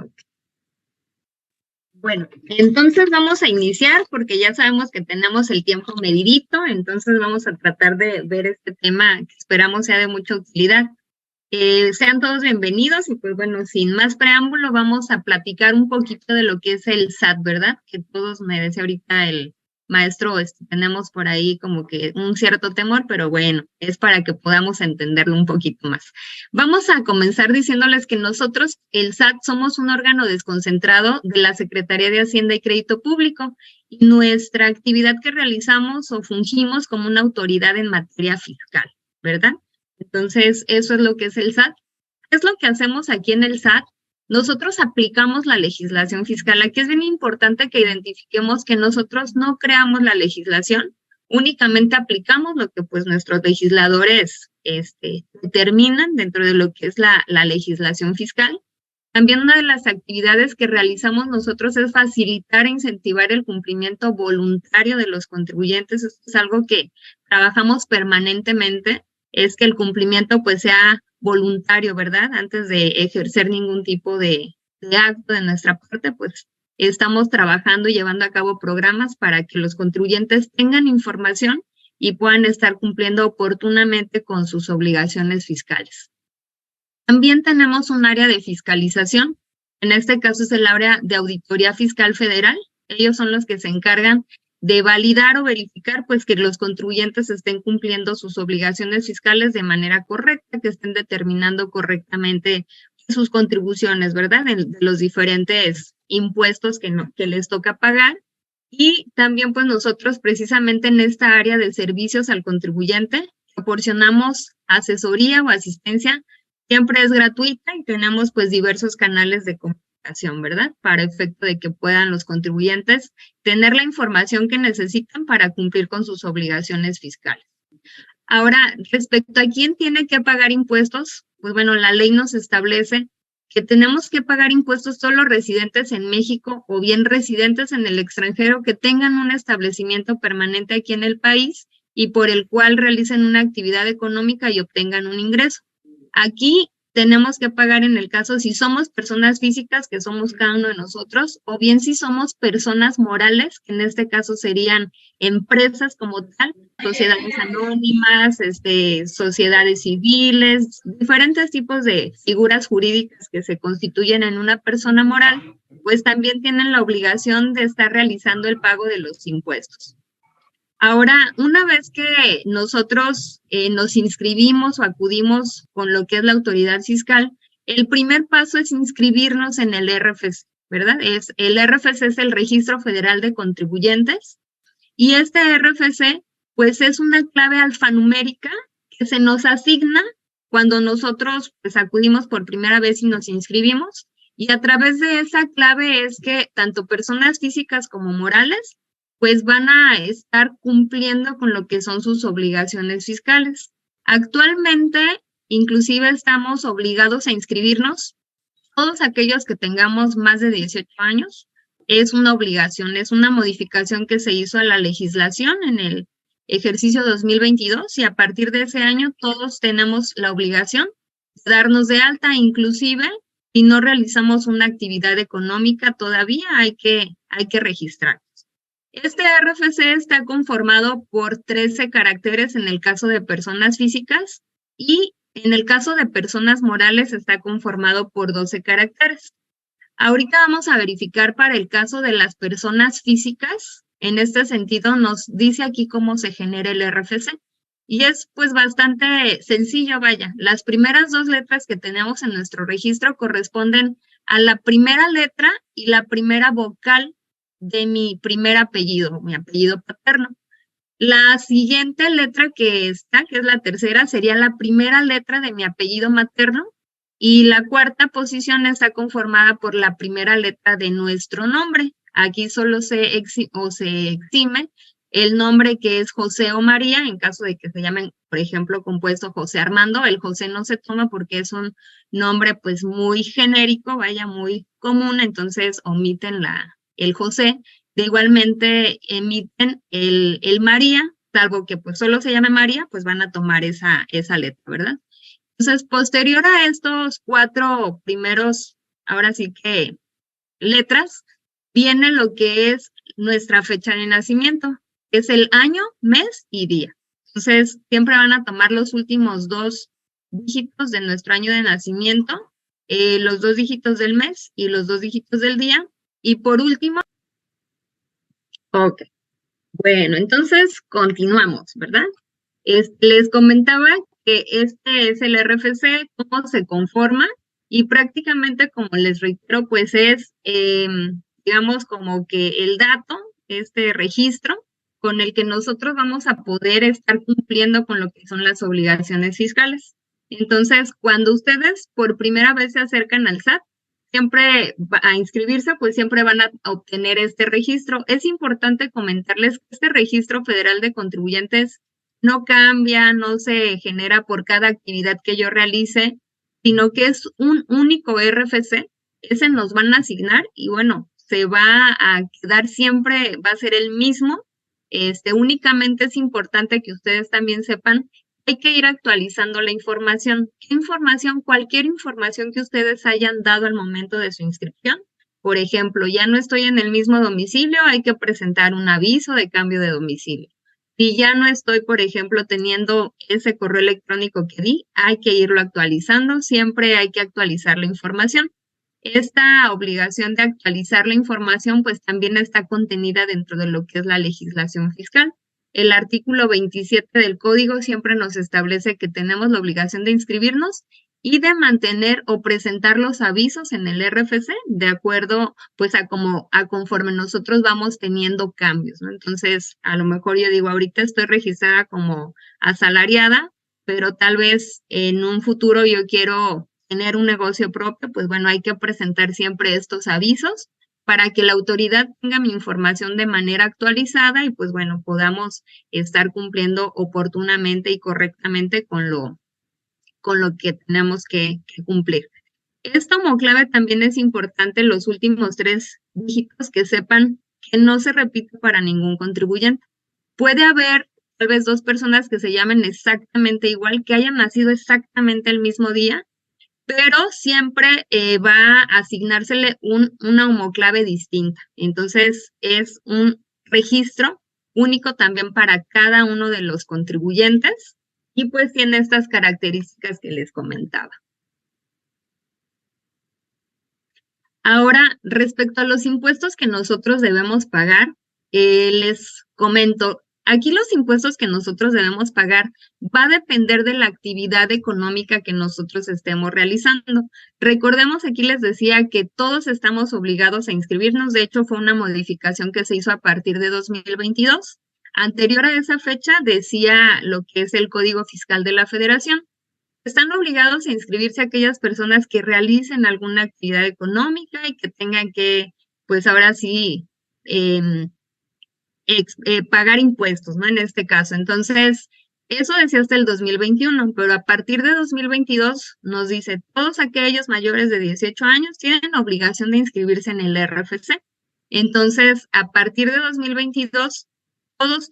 Ok. Bueno, entonces vamos a iniciar porque ya sabemos que tenemos el tiempo medidito, entonces vamos a tratar de ver este tema que esperamos sea de mucha utilidad. Sean todos bienvenidos y pues bueno, sin más preámbulo vamos a platicar un poquito de lo que es el SAT, ¿verdad? Que todos me decía ahorita el maestro, tenemos por ahí como que un cierto temor, pero bueno, es para que podamos entenderlo un poquito más. Vamos a comenzar diciéndoles que nosotros, el SAT, somos un órgano desconcentrado de la Secretaría de Hacienda y Crédito Público y nuestra actividad que realizamos o fungimos como una autoridad en materia fiscal, ¿verdad? Entonces, eso es lo que es el SAT. ¿Qué es lo que hacemos aquí en el SAT? Nosotros aplicamos la legislación fiscal. Aquí es bien importante que identifiquemos que nosotros no creamos la legislación, únicamente aplicamos lo que pues nuestros legisladores determinan dentro de lo que es la legislación fiscal. También una de las actividades que realizamos nosotros es facilitar e incentivar el cumplimiento voluntario de los contribuyentes. Esto es algo que trabajamos permanentemente, es que el cumplimiento pues sea voluntario, ¿verdad? Antes de ejercer ningún tipo de acto de nuestra parte, pues estamos trabajando y llevando a cabo programas para que los contribuyentes tengan información y puedan estar cumpliendo oportunamente con sus obligaciones fiscales. También tenemos un área de fiscalización, en este caso es el área de Auditoría Fiscal Federal. Ellos son los que se encargan de validar o verificar pues que los contribuyentes estén cumpliendo sus obligaciones fiscales de manera correcta, que estén determinando correctamente sus contribuciones, ¿verdad? De los diferentes impuestos que les toca pagar. Y también pues nosotros precisamente en esta área de servicios al contribuyente proporcionamos asesoría o asistencia. Siempre es gratuita y tenemos pues diversos canales de comunicación, ¿verdad? Para efecto de que puedan los contribuyentes tener la información que necesitan para cumplir con sus obligaciones fiscales. Ahora, respecto a quién tiene que pagar impuestos, pues bueno, la ley nos establece que tenemos que pagar impuestos solo residentes en México o bien residentes en el extranjero que tengan un establecimiento permanente aquí en el país y por el cual realicen una actividad económica y obtengan un ingreso. Aquí tenemos que pagar en el caso si somos personas físicas, que somos cada uno de nosotros, o bien si somos personas morales, que en este caso serían empresas como tal, sociedades anónimas, sociedades civiles, diferentes tipos de figuras jurídicas que se constituyen en una persona moral, pues también tienen la obligación de estar realizando el pago de los impuestos. Ahora, una vez que nosotros nos inscribimos o acudimos con lo que es la autoridad fiscal, el primer paso es inscribirnos en el RFC, ¿verdad? El RFC es el Registro Federal de Contribuyentes y este RFC pues es una clave alfanumérica que se nos asigna cuando nosotros pues acudimos por primera vez y nos inscribimos y a través de esa clave es que tanto personas físicas como morales pues van a estar cumpliendo con lo que son sus obligaciones fiscales. Actualmente, inclusive estamos obligados a inscribirnos, todos aquellos que tengamos más de 18 años, es una obligación, es una modificación que se hizo a la legislación en el ejercicio 2022 y a partir de ese año todos tenemos la obligación de darnos de alta, inclusive si no realizamos una actividad económica todavía hay que registrar. Este RFC está conformado por 13 caracteres en el caso de personas físicas y en el caso de personas morales está conformado por 12 caracteres. Ahorita vamos a verificar para el caso de las personas físicas. En este sentido nos dice aquí cómo se genera el RFC. Y es pues bastante sencillo, vaya. Las primeras 2 letras que tenemos en nuestro registro corresponden a la primera letra y la primera vocal de mi primer apellido, mi apellido paterno. La siguiente letra que está, que es la tercera, sería la primera letra de mi apellido materno y la cuarta posición está conformada por la primera letra de nuestro nombre. Aquí solo se exime el nombre que es José o María, en caso de que se llamen, por ejemplo, compuesto José Armando. El José no se toma porque es un nombre pues muy genérico, vaya, muy común, entonces omiten el José. De igualmente emiten el María, salvo que pues solo se llame María, pues van a tomar esa letra, ¿verdad? Entonces, posterior a estos 4 primeros ahora sí que letras, viene lo que es nuestra fecha de nacimiento, que es el año, mes y día. Entonces, siempre van a tomar los últimos 2 dígitos de nuestro año de nacimiento, los 2 dígitos del mes y los 2 dígitos del día. Y por último, ok, bueno, entonces continuamos, ¿verdad? Les comentaba que este es el RFC, cómo se conforma y prácticamente, como les reitero, pues es, digamos, como que el dato, este registro con el que nosotros vamos a poder estar cumpliendo con lo que son las obligaciones fiscales. Entonces, cuando ustedes por primera vez se acercan al SAT, siempre a inscribirse, pues siempre van a obtener este registro. Es importante comentarles que este registro federal de contribuyentes no cambia, no se genera por cada actividad que yo realice, sino que es un único RFC, ese nos van a asignar y bueno, se va a quedar siempre, va a ser el mismo. Únicamente es importante que ustedes también sepan, hay que ir actualizando la información. ¿Qué información? Cualquier información que ustedes hayan dado al momento de su inscripción. Por ejemplo, ya no estoy en el mismo domicilio, hay que presentar un aviso de cambio de domicilio. Si ya no estoy, por ejemplo, teniendo ese correo electrónico que di, hay que irlo actualizando, siempre hay que actualizar la información. Esta obligación de actualizar la información, pues también está contenida dentro de lo que es la legislación fiscal. El artículo 27 del código siempre nos establece que tenemos la obligación de inscribirnos y de mantener o presentar los avisos en el RFC de acuerdo pues a conforme nosotros vamos teniendo cambios, ¿no? Entonces, a lo mejor yo digo, ahorita estoy registrada como asalariada, pero tal vez en un futuro yo quiero tener un negocio propio, pues bueno, hay que presentar siempre estos avisos para que la autoridad tenga mi información de manera actualizada y pues bueno, podamos estar cumpliendo oportunamente y correctamente con lo que tenemos que cumplir. Esto como clave también es importante los últimos 3 dígitos que sepan que no se repite para ningún contribuyente. Puede haber tal vez 2 personas que se llamen exactamente igual, que hayan nacido exactamente el mismo día, pero siempre va a asignársele una homoclave distinta. Entonces, es un registro único también para cada uno de los contribuyentes y pues tiene estas características que les comentaba. Ahora, respecto a los impuestos que nosotros debemos pagar, les comento, aquí los impuestos que nosotros debemos pagar va a depender de la actividad económica que nosotros estemos realizando. Recordemos, aquí les decía que todos estamos obligados a inscribirnos, de hecho fue una modificación que se hizo a partir de 2022. Anterior a esa fecha decía lo que es el Código Fiscal de la Federación. Están obligados a inscribirse aquellas personas que realicen alguna actividad económica y que tengan que, pues ahora sí, pagar impuestos, ¿no? En este caso. Entonces, eso decía hasta el 2021, pero a partir de 2022 nos dice, todos aquellos mayores de 18 años tienen obligación de inscribirse en el RFC. Entonces, a partir de 2022,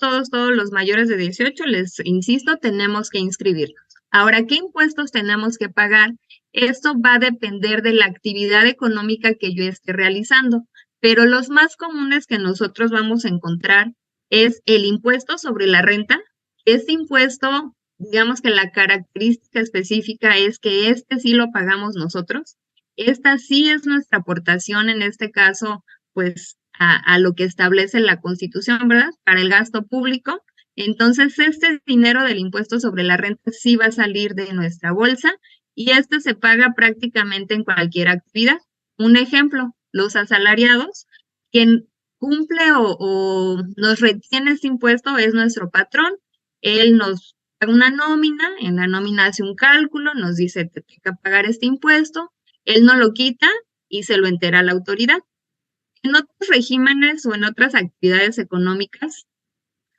todos los mayores de 18, les insisto, tenemos que inscribirnos. Ahora, ¿qué impuestos tenemos que pagar? Esto va a depender de la actividad económica que yo esté realizando, pero los más comunes que nosotros vamos a encontrar es el impuesto sobre la renta. Este impuesto, digamos que la característica específica es que este sí lo pagamos nosotros. Esta sí es nuestra aportación, en este caso, pues a lo que establece la Constitución, ¿verdad? Para el gasto público. Entonces, este dinero del impuesto sobre la renta sí va a salir de nuestra bolsa y este se paga prácticamente en cualquier actividad. Un ejemplo, los asalariados, quien cumple o nos retiene este impuesto es nuestro patrón. Él nos paga una nómina, en la nómina hace un cálculo, nos dice, te toca pagar este impuesto, él no lo quita y se lo entera a la autoridad. En otros regímenes o en otras actividades económicas,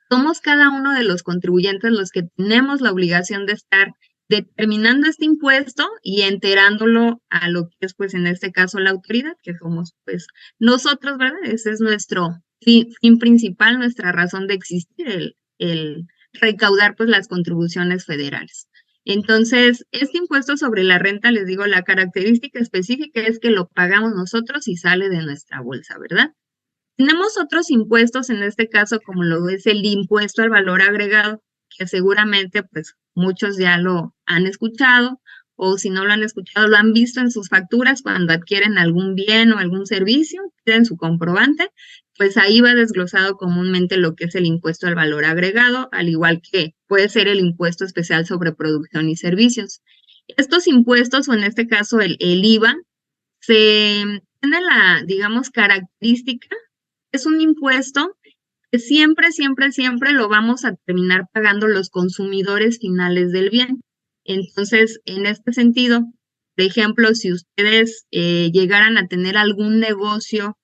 somos cada uno de los contribuyentes los que tenemos la obligación de estar determinando este impuesto y enterándolo a lo que es, pues, en este caso, la autoridad, que somos, pues, nosotros, ¿verdad? Ese es nuestro fin principal, nuestra razón de existir, el recaudar, pues, las contribuciones federales. Entonces, este impuesto sobre la renta, les digo, la característica específica es que lo pagamos nosotros y sale de nuestra bolsa, ¿verdad? Tenemos otros impuestos, en este caso, como lo es el impuesto al valor agregado, que seguramente pues muchos ya lo han escuchado, o si no lo han escuchado, lo han visto en sus facturas cuando adquieren algún bien o algún servicio, tienen su comprobante, pues ahí va desglosado comúnmente lo que es el impuesto al valor agregado, al igual que puede ser el impuesto especial sobre producción y servicios. Estos impuestos, o en este caso el IVA, se tiene la, digamos, característica, es un impuesto que siempre, siempre, siempre lo vamos a terminar pagando los consumidores finales del bien. Entonces, en este sentido, por ejemplo, si ustedes llegaran a tener algún negocio,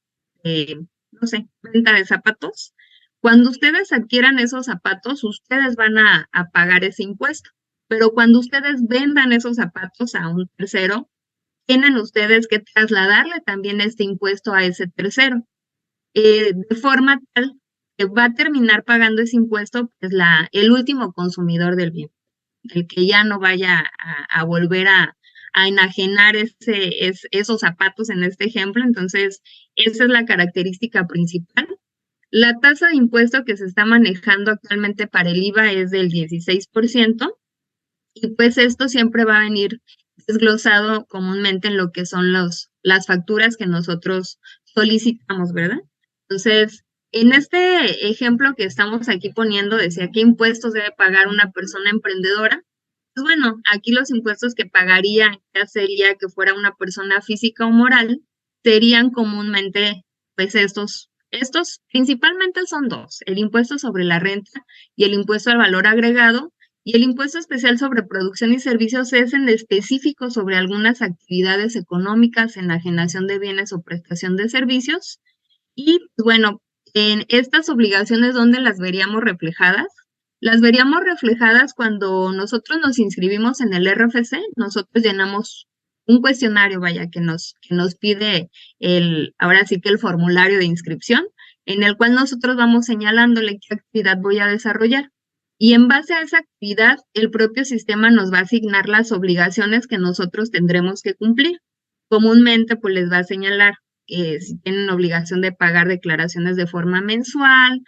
no sé, venta de zapatos, cuando ustedes adquieran esos zapatos, ustedes van a pagar ese impuesto. Pero cuando ustedes vendan esos zapatos a un tercero, tienen ustedes que trasladarle también este impuesto a ese tercero, de forma tal que va a terminar pagando ese impuesto pues el último consumidor del bien, el que ya no vaya a volver a enajenar esos zapatos en este ejemplo. Entonces, esa es la característica principal. La tasa de impuesto que se está manejando actualmente para el IVA es del 16%, y pues esto siempre va a venir desglosado comúnmente en lo que son las facturas que nosotros solicitamos, ¿verdad? Entonces, en este ejemplo que estamos aquí poniendo, decía qué impuestos debe pagar una persona emprendedora. Pues bueno, aquí los impuestos que pagaría, ya sería que fuera una persona física o moral, serían comúnmente, pues estos principalmente son dos: el impuesto sobre la renta y el impuesto al valor agregado. Y el impuesto especial sobre producción y servicios es en específico sobre algunas actividades económicas, enajenación de bienes o prestación de servicios. Y bueno, en estas obligaciones, ¿dónde las veríamos reflejadas? Las veríamos reflejadas cuando nosotros nos inscribimos en el RFC. Nosotros llenamos un cuestionario, vaya, que nos pide ahora sí que el formulario de inscripción, en el cual nosotros vamos señalándole qué actividad voy a desarrollar. Y en base a esa actividad, el propio sistema nos va a asignar las obligaciones que nosotros tendremos que cumplir. Comúnmente, pues les va a señalar si tienen obligación de pagar declaraciones de forma mensual,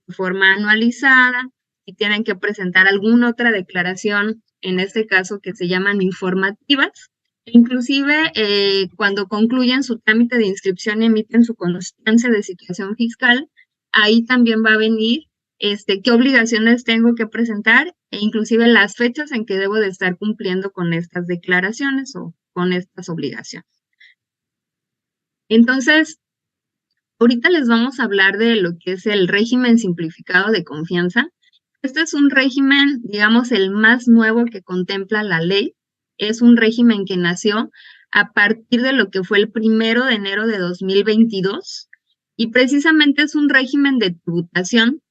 de forma anualizada, si tienen que presentar alguna otra declaración, en este caso que se llaman informativas. Inclusive, cuando concluyen su trámite de inscripción y emiten su constancia de situación fiscal, ahí también va a venir qué obligaciones tengo que presentar, e inclusive las fechas en que debo de estar cumpliendo con estas declaraciones o con estas obligaciones. Entonces, ahorita les vamos a hablar de lo que es el régimen simplificado de confianza. Este es un régimen, digamos, el más nuevo que contempla la ley. Es un régimen que nació a partir de lo que fue el 1 de enero de 2022, y precisamente es un régimen de tributación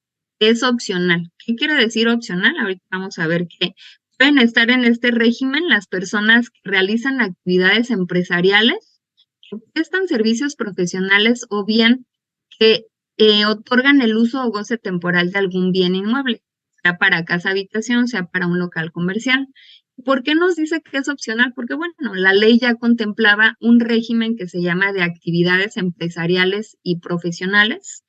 que es opcional. ¿Qué quiere decir opcional? Ahorita vamos a ver que pueden estar en este régimen las personas que realizan actividades empresariales, que prestan servicios profesionales o bien que otorgan el uso o goce temporal de algún bien inmueble, sea para casa habitación, sea para un local comercial. ¿Por qué nos dice que es opcional? Porque, bueno, la ley ya contemplaba un régimen que se llama de actividades empresariales y profesionales.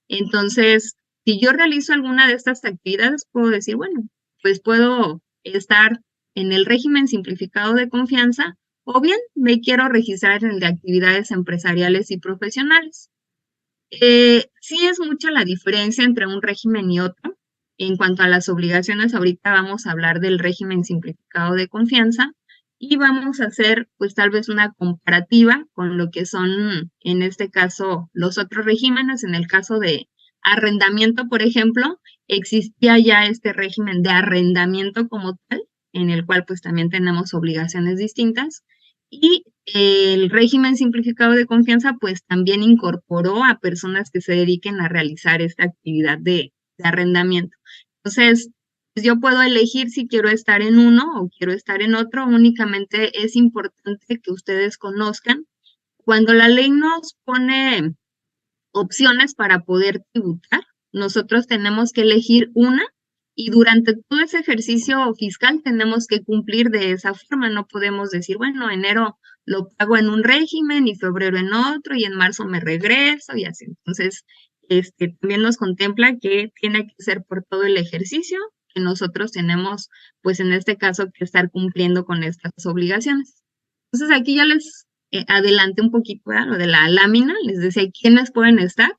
Entonces, si yo realizo alguna de estas actividades, puedo decir, bueno, pues puedo estar en el régimen simplificado de confianza, o bien me quiero registrar en el de actividades empresariales y profesionales. Sí es mucha la diferencia entre un régimen y otro. En cuanto a las obligaciones, ahorita vamos a hablar del régimen simplificado de confianza y vamos a hacer pues tal vez una comparativa con lo que son en este caso los otros regímenes. En el caso de arrendamiento, por ejemplo, existía ya este régimen de arrendamiento como tal, en el cual pues también tenemos obligaciones distintas. Y el régimen simplificado de confianza pues también incorporó a personas que se dediquen a realizar esta actividad de arrendamiento. Entonces, pues yo puedo elegir si quiero estar en uno o quiero estar en otro. Únicamente es importante que ustedes conozcan, cuando la ley nos pone opciones para poder tributar, nosotros tenemos que elegir una y durante todo ese ejercicio fiscal tenemos que cumplir de esa forma. No podemos decir, bueno, enero lo pago en un régimen y febrero en otro y en marzo me regreso y así. Entonces, también nos contempla que tiene que ser por todo el ejercicio que nosotros tenemos, pues en este caso, que estar cumpliendo con estas obligaciones. Entonces, aquí ya les adelanté un poquito, ¿verdad? Lo de la lámina, les decía quiénes pueden estar.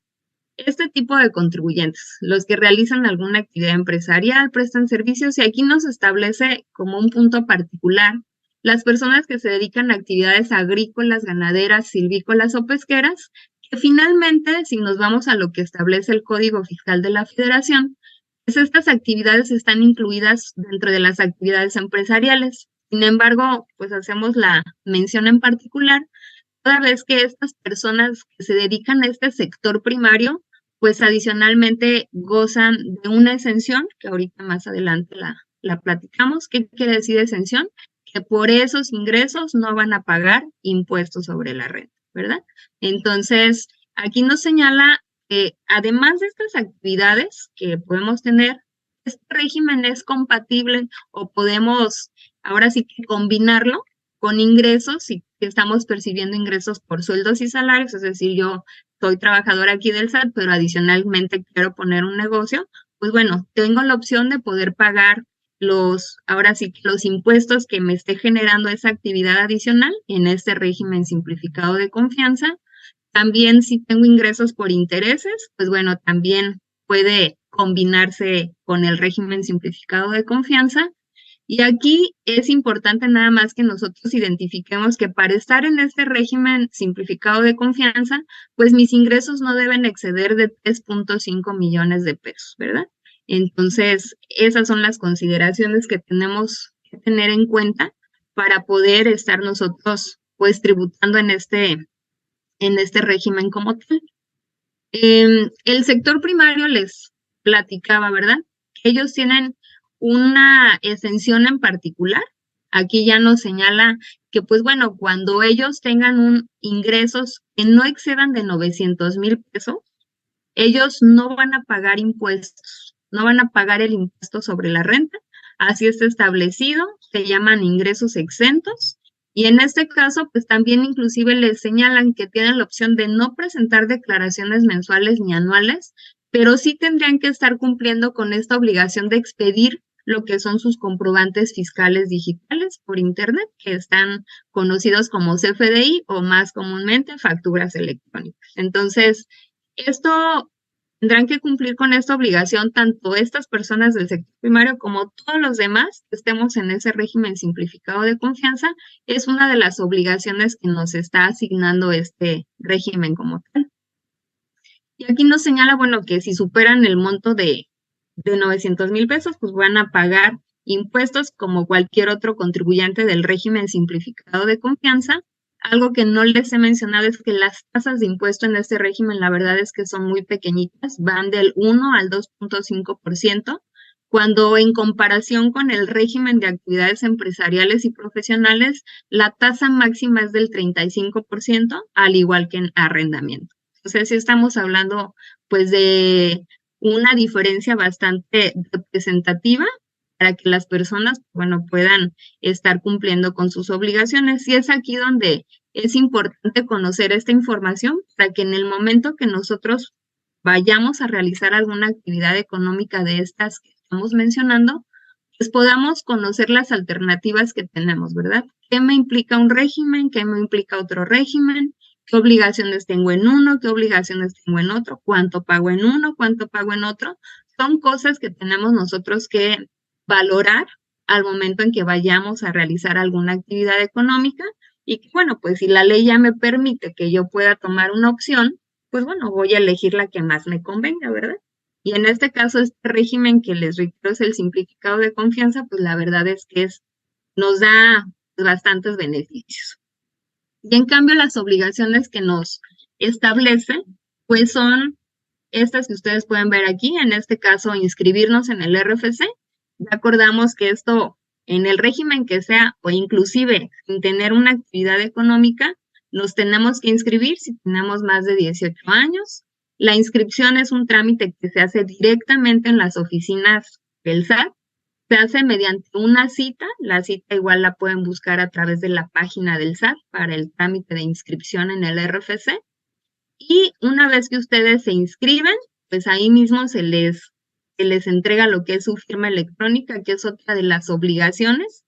Este tipo de contribuyentes, los que realizan alguna actividad empresarial, prestan servicios, y aquí nos establece como un punto particular las personas que se dedican a actividades agrícolas, ganaderas, silvícolas o pesqueras, que finalmente, si nos vamos a lo que establece el Código Fiscal de la Federación, pues estas actividades están incluidas dentro de las actividades empresariales. Sin embargo, pues hacemos la mención en particular toda vez que estas personas que se dedican a este sector primario, pues adicionalmente gozan de una exención, que ahorita más adelante la platicamos. ¿Qué quiere decir exención? Que por esos ingresos no van a pagar impuestos sobre la renta, ¿verdad? Entonces, aquí nos señala que además de estas actividades que podemos tener, este régimen es compatible o podemos ahora sí que combinarlo con ingresos, si estamos percibiendo ingresos por sueldos y salarios, es decir, yo soy trabajadora aquí del SAT, pero adicionalmente quiero poner un negocio, pues bueno, tengo la opción de poder pagar ahora sí que los impuestos que me esté generando esa actividad adicional en este régimen simplificado de confianza. También si tengo ingresos por intereses, pues bueno, también puede combinarse con el régimen simplificado de confianza. Y aquí es importante nada más que nosotros identifiquemos que para estar en este régimen simplificado de confianza, pues mis ingresos no deben exceder de 3.5 millones de pesos, ¿verdad? Entonces, esas son las consideraciones que tenemos que tener en cuenta para poder estar nosotros, pues, tributando en este régimen como tal. El sector primario les platicaba, ¿verdad? Ellos tienen una exención en particular. Aquí ya nos señala que, pues bueno, cuando ellos tengan ingresos que no excedan de 900,000 pesos, ellos no van a pagar impuestos, no van a pagar el impuesto sobre la renta. Así está establecido, se llaman ingresos exentos. Y en este caso, pues también inclusive les señalan que tienen la opción de no presentar declaraciones mensuales ni anuales, pero sí tendrían que estar cumpliendo con esta obligación de expedir lo que son sus comprobantes fiscales digitales por Internet, que están conocidos como CFDI o más comúnmente facturas electrónicas. Entonces, esto tendrán que cumplir con esta obligación tanto estas personas del sector primario como todos los demás que estemos en ese régimen simplificado de confianza. Es una de las obligaciones que nos está asignando este régimen como tal. Y aquí nos señala, bueno, que si superan el monto de 900,000 pesos, pues van a pagar impuestos como cualquier otro contribuyente del régimen simplificado de confianza. Algo que no les he mencionado es que las tasas de impuesto en este régimen, la verdad es que son muy pequeñitas, van del 1 al 2.5%, cuando en comparación con el régimen de actividades empresariales y profesionales, la tasa máxima es del 35%, al igual que en arrendamiento. Entonces, sí estamos hablando pues de una diferencia bastante representativa para que las personas, bueno, puedan estar cumpliendo con sus obligaciones. Y es aquí donde es importante conocer esta información para que en el momento que nosotros vayamos a realizar alguna actividad económica de estas que estamos mencionando, pues podamos conocer las alternativas que tenemos, ¿verdad? ¿Qué me implica un régimen? ¿Qué me implica otro régimen? ¿Qué obligaciones tengo en uno? ¿Qué obligaciones tengo en otro? ¿Cuánto pago en uno? ¿Cuánto pago en otro? Son cosas que tenemos nosotros que valorar al momento en que vayamos a realizar alguna actividad económica y que, bueno, pues si la ley ya me permite que yo pueda tomar una opción, pues bueno, voy a elegir la que más me convenga, ¿verdad? Y en este caso, este régimen que les reitero es el simplificado de confianza, pues la verdad es que nos da bastantes beneficios. Y en cambio, las obligaciones que nos establece, pues son estas que ustedes pueden ver aquí, en este caso, inscribirnos en el RFC. Ya acordamos que esto, en el régimen que sea, o inclusive sin tener una actividad económica, nos tenemos que inscribir si tenemos más de 18 años. La inscripción es un trámite que se hace directamente en las oficinas el SAT. Se hace mediante una cita. La cita igual la pueden buscar a través de la página del SAT para el trámite de inscripción en el RFC. Y una vez que ustedes se inscriben, pues ahí mismo se les entrega lo que es su firma electrónica, que es otra de las obligaciones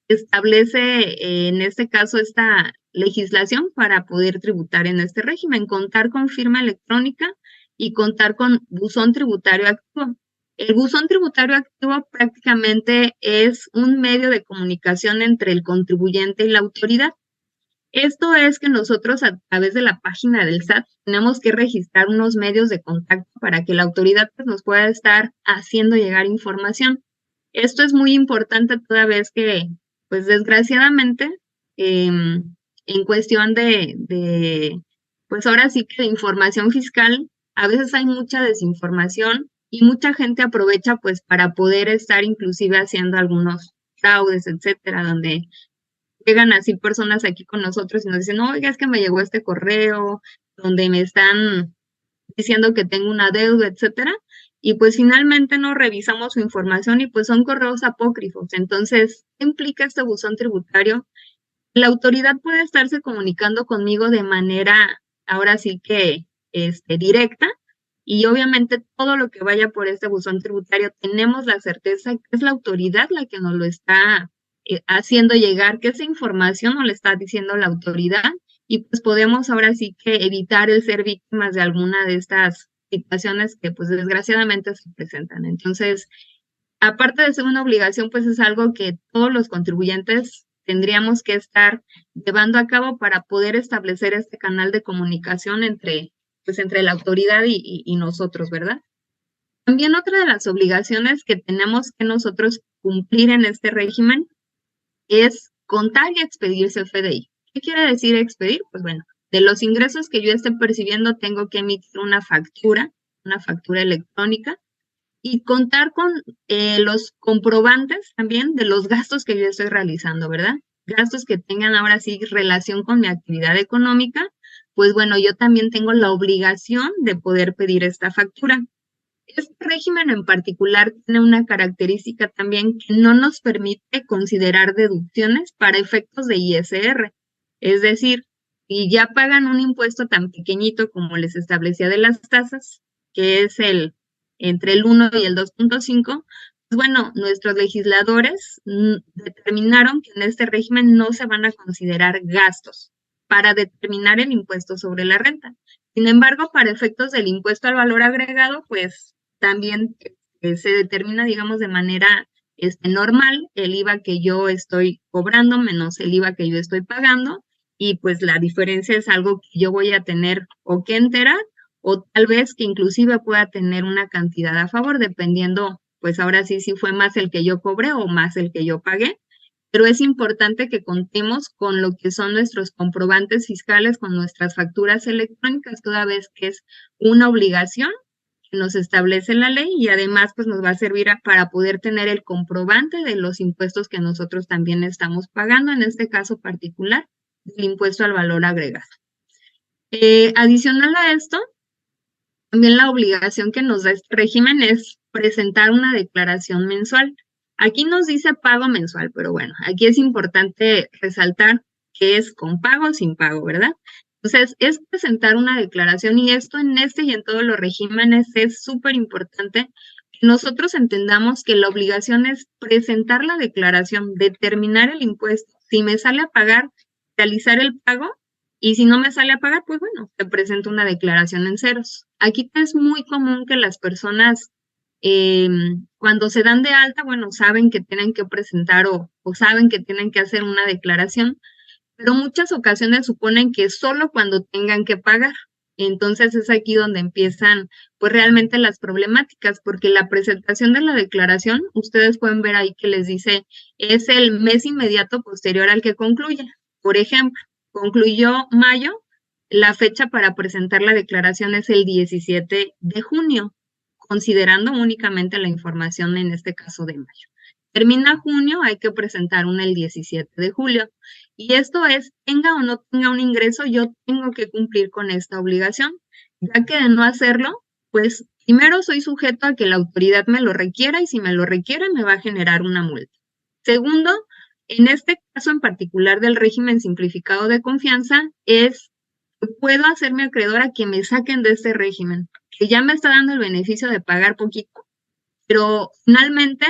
que establece en este caso esta legislación para poder tributar en este régimen, contar con firma electrónica y contar con buzón tributario activo. El buzón tributario activo prácticamente es un medio de comunicación entre el contribuyente y la autoridad. Esto es que nosotros a través de la página del SAT tenemos que registrar unos medios de contacto para que la autoridad pues, nos pueda estar haciendo llegar información. Esto es muy importante toda vez que, pues desgraciadamente, en cuestión pues ahora sí que de información fiscal, a veces hay mucha desinformación y mucha gente aprovecha pues para poder estar inclusive haciendo algunos fraudes, etcétera, donde llegan así personas aquí con nosotros y nos dicen, oiga, es que me llegó este correo donde me están diciendo que tengo una deuda, etcétera, y pues finalmente no revisamos su información y pues son correos apócrifos. Entonces, ¿qué implica este buzón tributario? La autoridad puede estarse comunicando conmigo de manera, ahora sí que, directa, y obviamente todo lo que vaya por este buzón tributario, tenemos la certeza que es la autoridad la que nos lo está haciendo llegar, que esa información nos la está diciendo la autoridad, y pues podemos ahora sí que evitar el ser víctimas de alguna de estas situaciones que pues desgraciadamente se presentan. Entonces, aparte de ser una obligación, pues es algo que todos los contribuyentes tendríamos que estar llevando a cabo para poder establecer este canal de comunicación entre la autoridad y nosotros, ¿verdad? También otra de las obligaciones que tenemos que nosotros cumplir en este régimen es contar y expedir CFDI. ¿Qué quiere decir expedir? Pues bueno, de los ingresos que yo esté percibiendo tengo que emitir una factura electrónica, y contar con los comprobantes también de los gastos que yo estoy realizando, ¿verdad? Gastos que tengan ahora sí relación con mi actividad económica, pues bueno, yo también tengo la obligación de poder pedir esta factura. Este régimen en particular tiene una característica también que no nos permite considerar deducciones para efectos de ISR. Es decir, si ya pagan un impuesto tan pequeñito como les establecía de las tasas, que es entre el 1 y el 2.5, pues bueno, nuestros legisladores determinaron que en este régimen no se van a considerar gastos para determinar el impuesto sobre la renta. Sin embargo, para efectos del impuesto al valor agregado, pues también se determina, digamos, de manera normal el IVA que yo estoy cobrando menos el IVA que yo estoy pagando, y pues la diferencia es algo que yo voy a tener o que enterar, o tal vez que inclusive pueda tener una cantidad a favor, dependiendo, pues ahora sí, si fue más el que yo cobré o más el que yo pagué. Pero es importante que contemos con lo que son nuestros comprobantes fiscales, con nuestras facturas electrónicas, toda vez que es una obligación que nos establece la ley, y además pues nos va a servir para poder tener el comprobante de los impuestos que nosotros también estamos pagando, en este caso particular, el impuesto al valor agregado. Adicional a esto, también la obligación que nos da este régimen es presentar una declaración mensual. Aquí nos dice pago mensual, pero bueno, aquí es importante resaltar que es con pago o sin pago, ¿verdad? Entonces, es presentar una declaración, y esto en este y en todos los regímenes es súper importante que nosotros entendamos que la obligación es presentar la declaración, determinar el impuesto. Si me sale a pagar, realizar el pago, y si no me sale a pagar, pues bueno, te presento una declaración en ceros. Aquí es muy común que las personas cuando se dan de alta, bueno, saben que tienen que presentar o saben que tienen que hacer una declaración, pero muchas ocasiones suponen que solo cuando tengan que pagar. Entonces es aquí donde empiezan pues realmente las problemáticas, porque la presentación de la declaración, ustedes pueden ver ahí que les dice, es el mes inmediato posterior al que concluya. Por ejemplo, concluyó mayo, la fecha para presentar la declaración es el 17 de junio, considerando únicamente la información en este caso de mayo. Termina junio, hay que presentar una el 17 de julio. Y esto es, tenga o no tenga un ingreso, yo tengo que cumplir con esta obligación, ya que de no hacerlo, pues Primero, soy sujeto a que la autoridad me lo requiera y si me lo requiere me va a generar una multa. Segundo, en este caso en particular del régimen simplificado de confianza, es que puedo hacerme acreedor a que me saquen de este régimen, que ya me está dando el beneficio de pagar poquito, pero finalmente,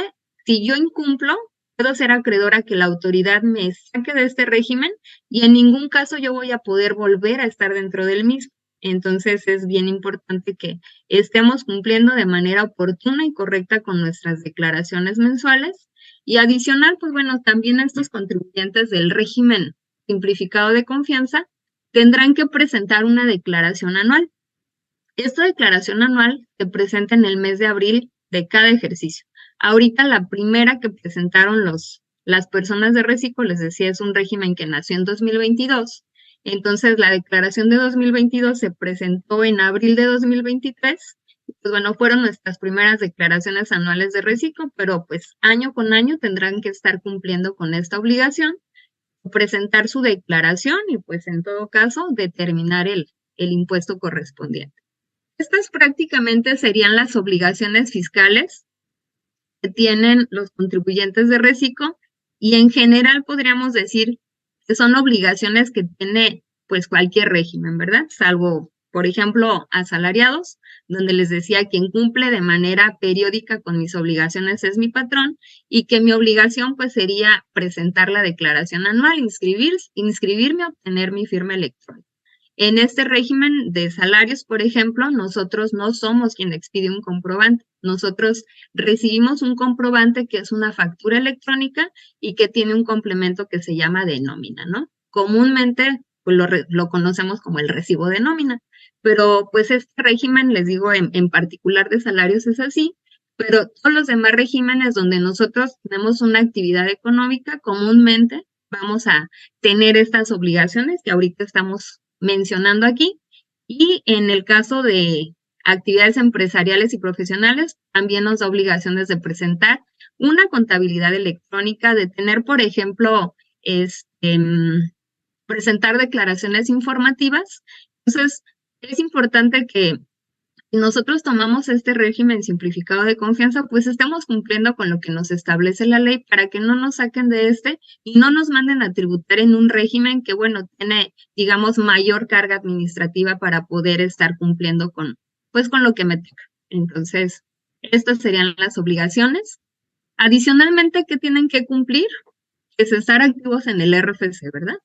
si yo incumplo, puedo ser acreedor a que la autoridad me saque de este régimen y en ningún caso yo voy a poder volver a estar dentro del mismo. Entonces es bien importante que estemos cumpliendo de manera oportuna y correcta con nuestras declaraciones mensuales. Y adicional, pues bueno, también estos contribuyentes del régimen simplificado de confianza tendrán que presentar una declaración anual. Esta declaración anual se presenta en el mes de abril de cada ejercicio. Ahorita la primera que presentaron las personas de Reciclo, les decía, es un régimen que nació en 2022. Entonces, la declaración de 2022 se presentó en abril de 2023. Pues bueno, fueron nuestras primeras declaraciones anuales de Reciclo, pero pues año con año tendrán que estar cumpliendo con esta obligación, presentar su declaración y pues en todo caso determinar el impuesto correspondiente. Estas prácticamente serían las obligaciones fiscales que tienen los contribuyentes de Reciclo y en general podríamos decir que son obligaciones que tiene pues cualquier régimen, ¿verdad? Salvo, por ejemplo, asalariados, donde les decía quien cumple de manera periódica con mis obligaciones es mi patrón y que mi obligación pues sería presentar la declaración anual, inscribirme, obtener mi firma electrónica. En este régimen de salarios, por ejemplo, nosotros no somos quien expide un comprobante. Nosotros recibimos un comprobante que es una factura electrónica y que tiene un complemento que se llama de nómina, ¿no? Comúnmente pues, lo conocemos como el recibo de nómina, pero pues este régimen, les digo, en particular de salarios es así, pero todos los demás regímenes donde nosotros tenemos una actividad económica, comúnmente vamos a tener estas obligaciones que ahorita estamos mencionando aquí. Y en el caso de actividades empresariales y profesionales, también nos da obligaciones de presentar una contabilidad electrónica, de tener, por ejemplo, presentar declaraciones informativas. Entonces, es importante que si nosotros tomamos este régimen simplificado de confianza, pues estamos cumpliendo con lo que nos establece la ley para que no nos saquen de este y no nos manden a tributar en un régimen que, bueno, tiene, digamos, mayor carga administrativa para poder estar cumpliendo con, pues, con lo que me toca. Entonces, estas serían las obligaciones. Adicionalmente, ¿qué tienen que cumplir? Es estar activos en el RFC, ¿verdad?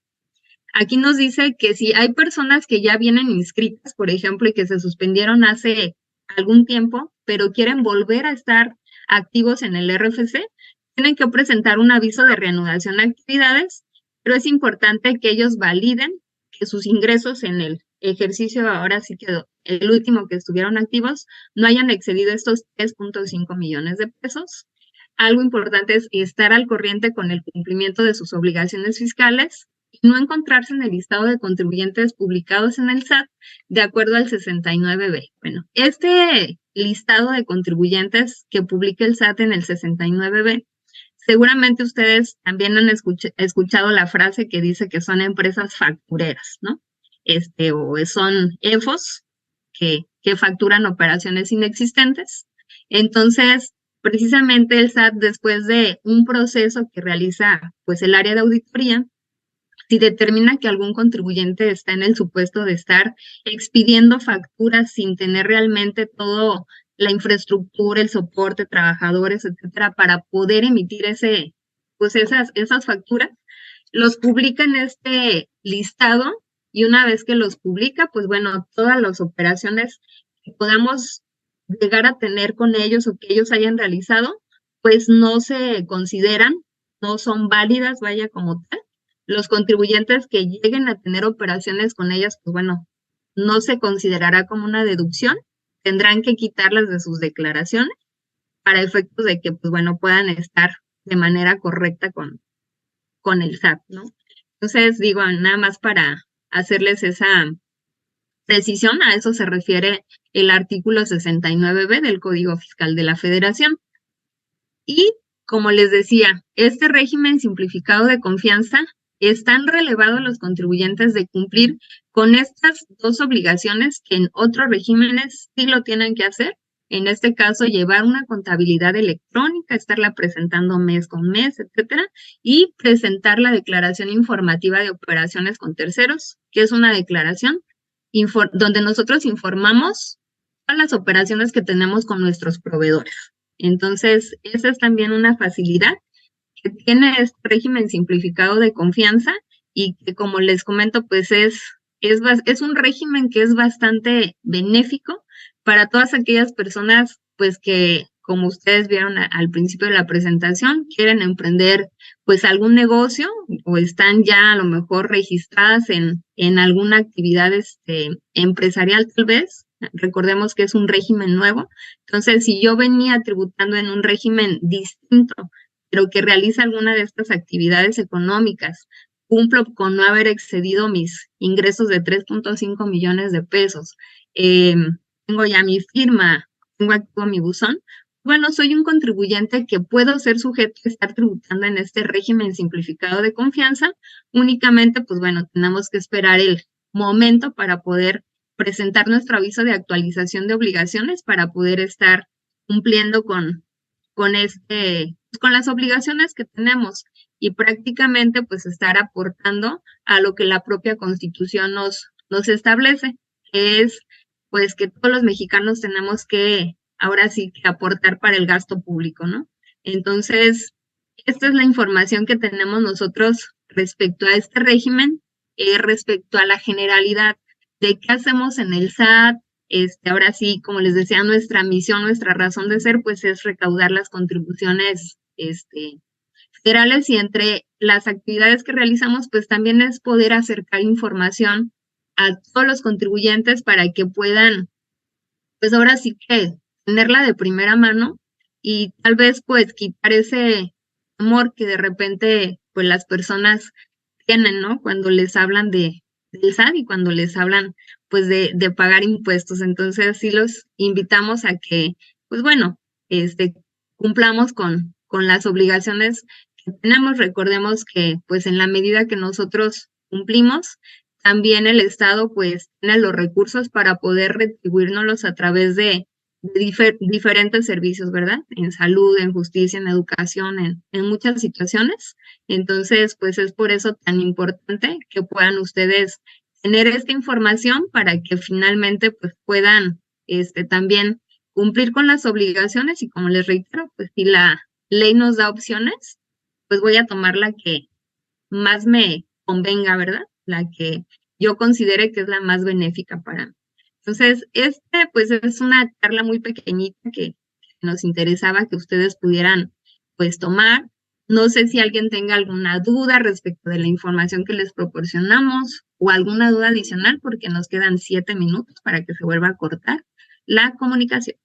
Aquí nos dice que si hay personas que ya vienen inscritas, por ejemplo, y que se suspendieron hace algún tiempo, pero quieren volver a estar activos en el RFC, tienen que presentar un aviso de reanudación de actividades, pero es importante que ellos validen que sus ingresos en el ejercicio, ahora sí que el último que estuvieron activos, no hayan excedido estos 3.5 millones de pesos. Algo importante es estar al corriente con el cumplimiento de sus obligaciones fiscales y no encontrarse en el listado de contribuyentes publicados en el SAT de acuerdo al 69B. Bueno, este listado de contribuyentes que publica el SAT en el 69B, seguramente ustedes también han escuchado la frase que dice que son empresas factureras, ¿no? O son EFOS que facturan operaciones inexistentes. Entonces, precisamente el SAT, después de un proceso que realiza pues el área de auditoría, si determina que algún contribuyente está en el supuesto de estar expidiendo facturas sin tener realmente todo la infraestructura, el soporte, trabajadores, etcétera, para poder emitir esas facturas, los publica en este listado y una vez que los publica, pues bueno, todas las operaciones que podamos llegar a tener con ellos o que ellos hayan realizado, pues no se consideran, no son válidas, vaya como tal. Los contribuyentes que lleguen a tener operaciones con ellas, pues bueno, no se considerará como una deducción, tendrán que quitarlas de sus declaraciones para efectos de que, pues bueno, puedan estar de manera correcta con el SAT, ¿no? Entonces, digo, nada más para hacerles esa precisión, a eso se refiere el artículo 69B del Código Fiscal de la Federación. Y, como les decía, este régimen simplificado de confianza están relevados los contribuyentes de cumplir con estas dos obligaciones que en otros regímenes sí lo tienen que hacer, En este caso, llevar una contabilidad electrónica, estarla presentando mes con mes, etcétera, y presentar la declaración informativa de operaciones con terceros, que es una declaración donde nosotros informamos todas las operaciones que tenemos con nuestros proveedores. Entonces, esa es también una facilidad que tiene este régimen simplificado de confianza y que, como les comento, pues es un régimen que es bastante benéfico para todas aquellas personas, pues que, como ustedes vieron al principio de la presentación, quieren emprender pues algún negocio o están ya a lo mejor registradas en alguna actividad empresarial tal vez. Recordemos que es un régimen nuevo. Entonces, si yo venía tributando en un régimen distinto, pero que realiza alguna de estas actividades económicas, cumplo con no haber excedido mis ingresos de 3.5 millones de pesos, tengo ya mi firma, tengo activo mi buzón, bueno, soy un contribuyente que puedo ser sujeto a estar tributando en este régimen simplificado de confianza. Únicamente, pues bueno, tenemos que esperar el momento para poder presentar nuestro aviso de actualización de obligaciones para poder estar cumpliendo con con las obligaciones que tenemos y prácticamente pues estar aportando a lo que la propia Constitución nos establece, que es pues que todos los mexicanos tenemos que ahora sí que aportar para el gasto público, ¿no? Entonces, esta es la información que tenemos nosotros respecto a este régimen, respecto a la generalidad de qué hacemos en el SAT. Ahora sí, como les decía, nuestra misión, nuestra razón de ser, pues es recaudar las contribuciones federales y entre las actividades que realizamos, pues también es poder acercar información a todos los contribuyentes para que puedan, pues ahora sí que tenerla de primera mano y tal vez pues quitar ese amor que de repente pues las personas tienen, ¿no? Cuando les hablan del SAT y cuando les hablan pues de pagar impuestos. Entonces sí los invitamos a que, pues bueno, cumplamos con las obligaciones que tenemos. Recordemos que pues en la medida que nosotros cumplimos, también el Estado pues tiene los recursos para poder retribuírnoslos a través de diferentes servicios, ¿verdad? En salud, en justicia, en educación, en muchas situaciones. Entonces, pues es por eso tan importante que puedan ustedes tener esta información para que finalmente pues puedan también cumplir con las obligaciones y como les reitero, pues si la ley nos da opciones, pues voy a tomar la que más me convenga, ¿verdad? La que yo considere que es la más benéfica para mí. Entonces, pues es una charla muy pequeñita que nos interesaba que ustedes pudieran pues tomar. No sé si alguien tenga alguna duda respecto de la información que les proporcionamos o alguna duda adicional porque nos quedan 7 minutos para que se vuelva a cortar la comunicación.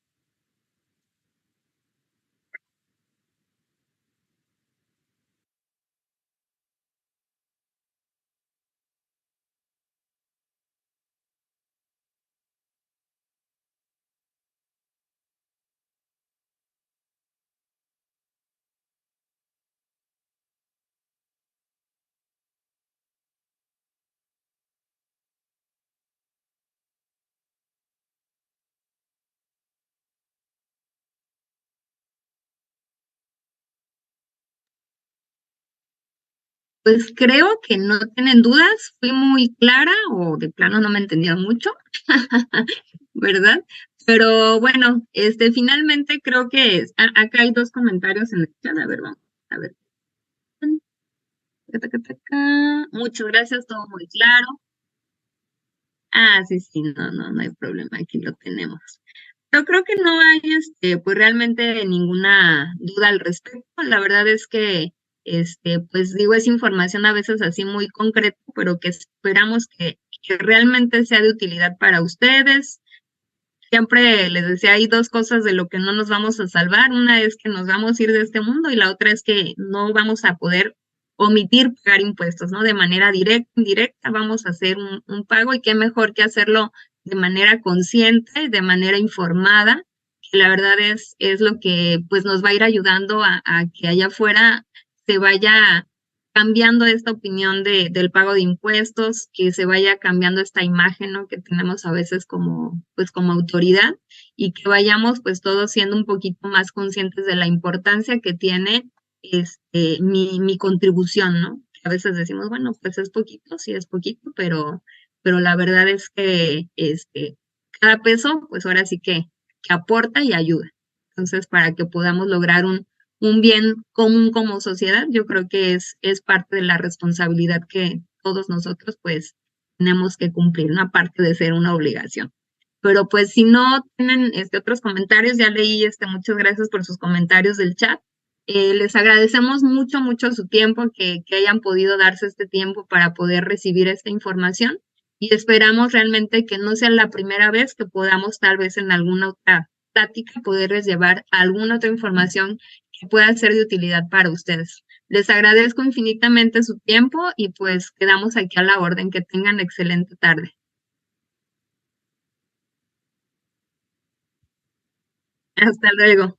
Pues creo que no tienen dudas, fui muy clara o de plano no me entendieron mucho, ¿verdad? Pero bueno, finalmente creo que acá hay dos comentarios en el chat, a ver, vamos, a ver. Taca, taca, taca. Muchas gracias, todo muy claro. Ah, sí, sí, no hay problema, aquí lo tenemos. Yo creo que no hay, pues realmente ninguna duda al respecto. La verdad es que, pues digo, es información a veces así muy concreta, pero que esperamos que realmente sea de utilidad para ustedes. Siempre les decía, hay dos cosas de lo que no nos vamos a salvar. Una es que nos vamos a ir de este mundo y la otra es que no vamos a poder omitir pagar impuestos, ¿no? De manera directa, indirecta, vamos a hacer un pago y qué mejor que hacerlo de manera consciente, de manera informada, que la verdad es lo que pues nos va a ir ayudando a que allá afuera se vaya cambiando esta opinión del pago de impuestos, que se vaya cambiando esta imagen, ¿no? Que tenemos a veces como, pues como autoridad y que vayamos pues todos siendo un poquito más conscientes de la importancia que tiene mi contribución, ¿no? A veces decimos, bueno, pues es poquito, sí es poquito, pero la verdad es que cada peso, pues ahora sí que aporta y ayuda. Entonces, para que podamos lograr un bien común como sociedad, yo creo que es parte de la responsabilidad que todos nosotros, pues, tenemos que cumplir, ¿no? Aparte de ser una obligación. Pero pues si no tienen otros comentarios, ya leí muchas gracias por sus comentarios del chat. Les agradecemos mucho, mucho su tiempo, que hayan podido darse este tiempo para poder recibir esta información y esperamos realmente que no sea la primera vez que podamos tal vez en alguna otra plática poderles llevar alguna otra información que pueda ser de utilidad para ustedes. Les agradezco infinitamente su tiempo y pues quedamos aquí a la orden. Que tengan excelente tarde. Hasta luego.